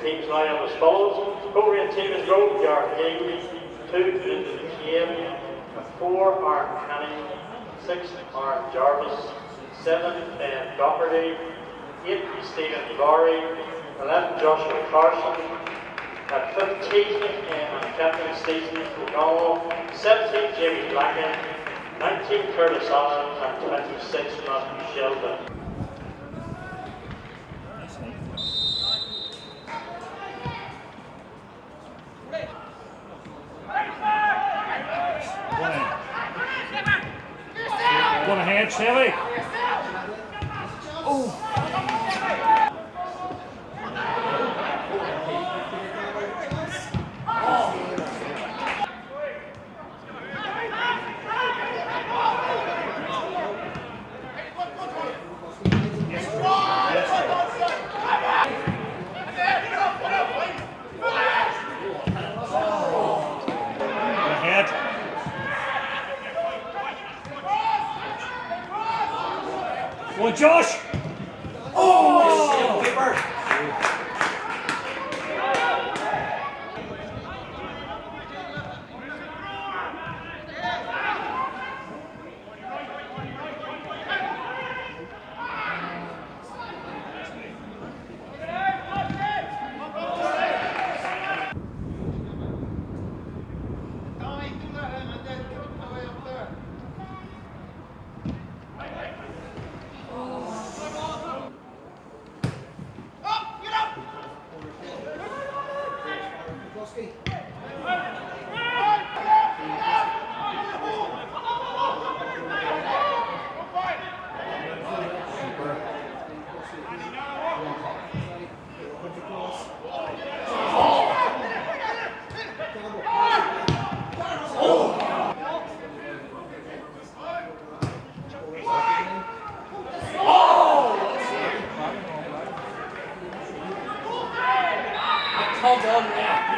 teams line up as follows. Coleraine TV Road, York Eagles, 2 into the Cave, 4 are Canning, 6 are Jarvis, 7 Doherty, 8 Stephen Laurie, 11 Joshua Carson, at 15 Captain Stephen O'Donnell, 17 Jamie Blacken, 19 Curtis Allen, and 26 Matthew Sheldon. One ahead, Shelly. Oh. Well, Josh! Oh! Hold on now.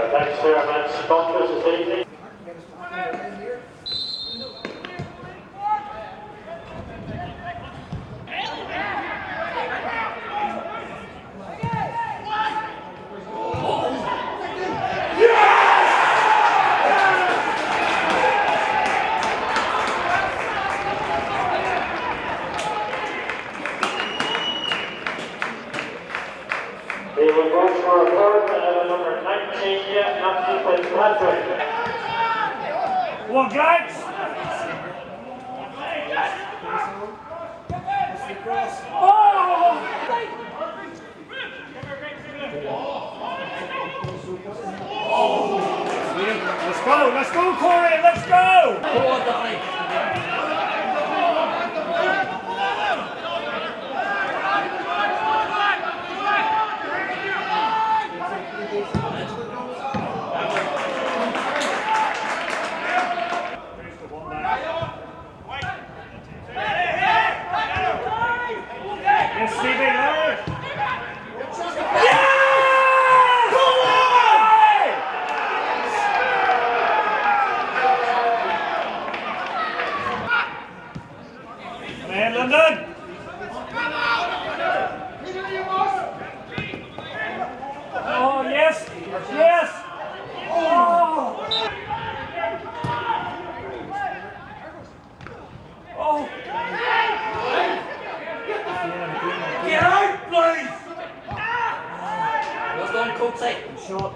Thanks, Sarah. Man, sponsors this evening. They will go for a third, number 19, Matthew Patrick. One guys! Oh! Let's go, Corey, let's go! Go on, Donnie. London! Oh, yes! Yes! Oh! Oh! Get out, please! Well done, Coatsy. Shot.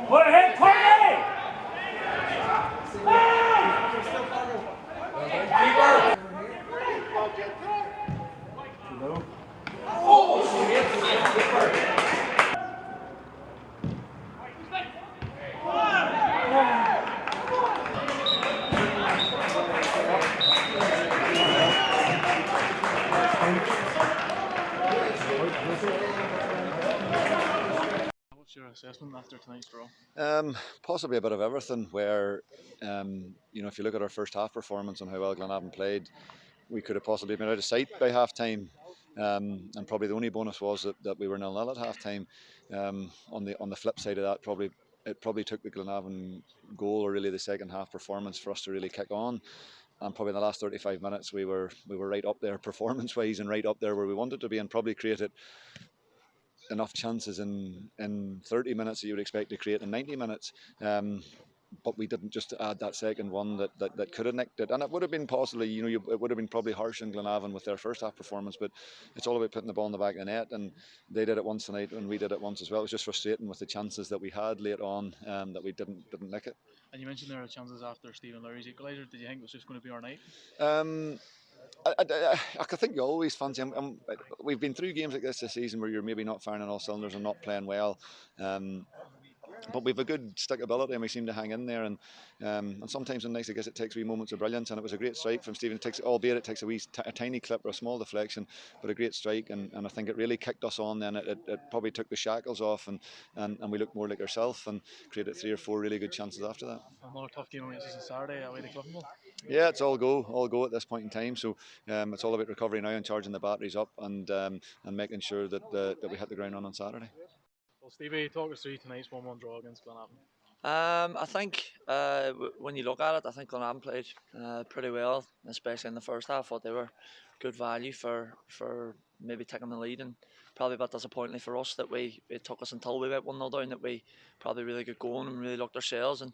What ahead, Party! Keeper! Oh, keeper! What's your assessment after tonight's draw? Possibly a bit of everything. Where you know, if you look at our first half performance and how well Glenavon played, we could have possibly been out of sight by half time. And probably the only bonus was that we were 0-0 at half time. On the flip side of that, it probably took the Glenavon goal, or really the second half performance, for us to really kick on. And probably in the last 35 minutes we were right up there performance wise, and right up there where we wanted to be, and probably created enough chances in 30 minutes that you would expect to create in 90 minutes. But we didn't, just add that second one that could have nicked it. And it would have been possibly, it would have been probably harsh on Glenavon with their first half performance, but it's all about putting the ball in the back of the net, and they did it once tonight and we did it once as well. It was just frustrating with the chances that we had late on, that we didn't nick it. And you mentioned there are chances after Stephen Lowry's equaliser. Did you think it was just going to be our night? I think you always fancy him. We've been through games like this season where you're maybe not firing on all cylinders and not playing well. But we've a good stickability and we seem to hang in there, and sometimes in nights, I guess, it takes wee moments of brilliance, and it was a great strike from Stephen. Albeit it takes a tiny clip or a small deflection, but a great strike, and I think it really kicked us on. Then it probably took the shackles off, and we looked more like ourselves and created 3 or 4 really good chances after that. Another tough game against us on Saturday away to Cliftonville. Yeah, it's all go at this point in time. So it's all about recovery now and charging the batteries up, and making sure that we hit the ground on Saturday. Well, Stevie, talk us through tonight's 1-1 draw against Glenavon. I think when you look at it, I think Glenavon played pretty well, especially in the first half. I thought they were good value for maybe taking the lead, and probably a bit disappointing for us that it took us until we went 1-0 down that we probably really got going and really looked ourselves. And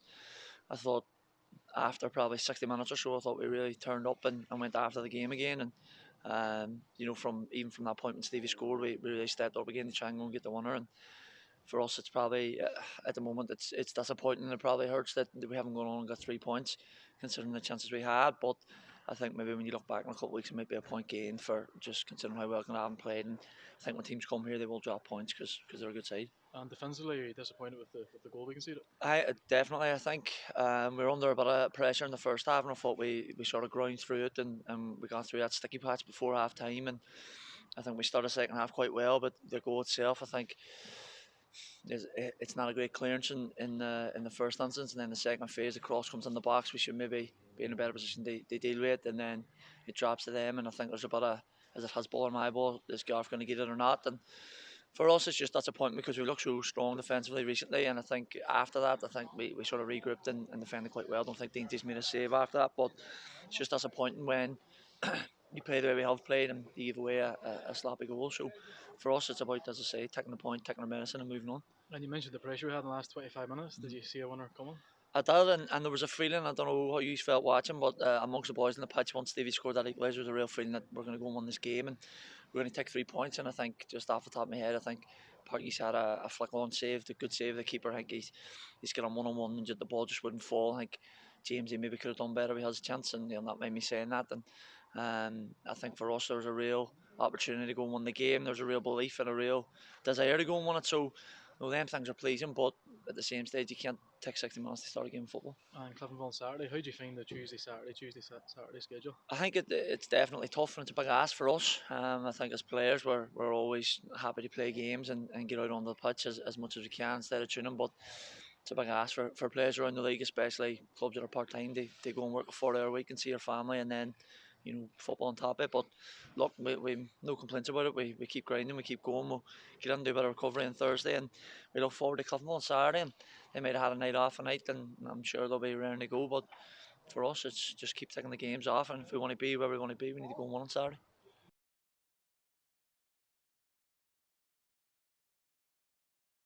I thought after probably 60 minutes or so, I thought we really turned up and went after the game again. And from that point when Stevie scored, we really stepped up again to try and go and get the winner. And for us, it's probably at the moment it's disappointing. It probably hurts that we haven't gone on and got 3 points, considering the chances we had. But I think maybe when you look back in a couple of weeks, it might be a point gain for just considering how well Glenavon played. And I think when teams come here, they will drop points because they're a good side. And defensively, are you disappointed with the goal we conceded? I think we were under a bit of pressure in the first half, and I thought we sort of ground through it, and we got through that sticky patch before half time. And I think we started the second half quite well, but the goal itself, I think, it's not a great clearance in the first instance, and then the second phase, the cross comes in the box. We should maybe be in a better position to deal with it, and then it drops to them. And I think there's a bit of, is it his ball or my ball? Is Garth going to get it or not? And for us, it's just disappointing because we looked so strong defensively recently, and I think after that, I think we sort of regrouped and defended quite well. I don't think Dainty's made a save after that, but it's just disappointing when you play the way we have played and you give away a sloppy goal. So for us, it's about, as I say, taking the point, taking our medicine and moving on. And you mentioned the pressure we had in the last 25 minutes. Did you see a winner coming? I did, and there was a feeling, I don't know how you felt watching, but amongst the boys in the pitch, once Stevie scored that equaliser, there was a real feeling that we're going to go and win this game and we're going to take 3 points. And I think, just off the top of my head, I think Parky's had a flick on save, a good save. The keeper, I think he's got on one-on-one and the ball just wouldn't fall. I think James, he maybe could have done better. He has a chance, and that made me saying that. And I think for us, there was a real opportunity to go and win the game. There's a real belief and a real desire to go and win it. So, them things are pleasing, but at the same stage, you can't take 60 minutes to start a game of football. And Cliftonville on Saturday, how do you find the Tuesday Saturday schedule? I think it's definitely tough, and it's a big ask for us. I think as players, we're always happy to play games and get out on the pitch as much as we can instead of tuning, but it's a big ask for players around the league, especially clubs that are part-time. They go and work a 4-hour week and see their family, and then football on top of it. But look, we no complaints about it. We keep grinding, we keep going. We'll get into a bit of recovery on Thursday, and we look forward to Cliftonville on Saturday. And they might have had a night off tonight, and I'm sure they'll be raring to go. But for us, it's just keep taking the games off, and if we want to be where we want to be, we need to go and win on Saturday.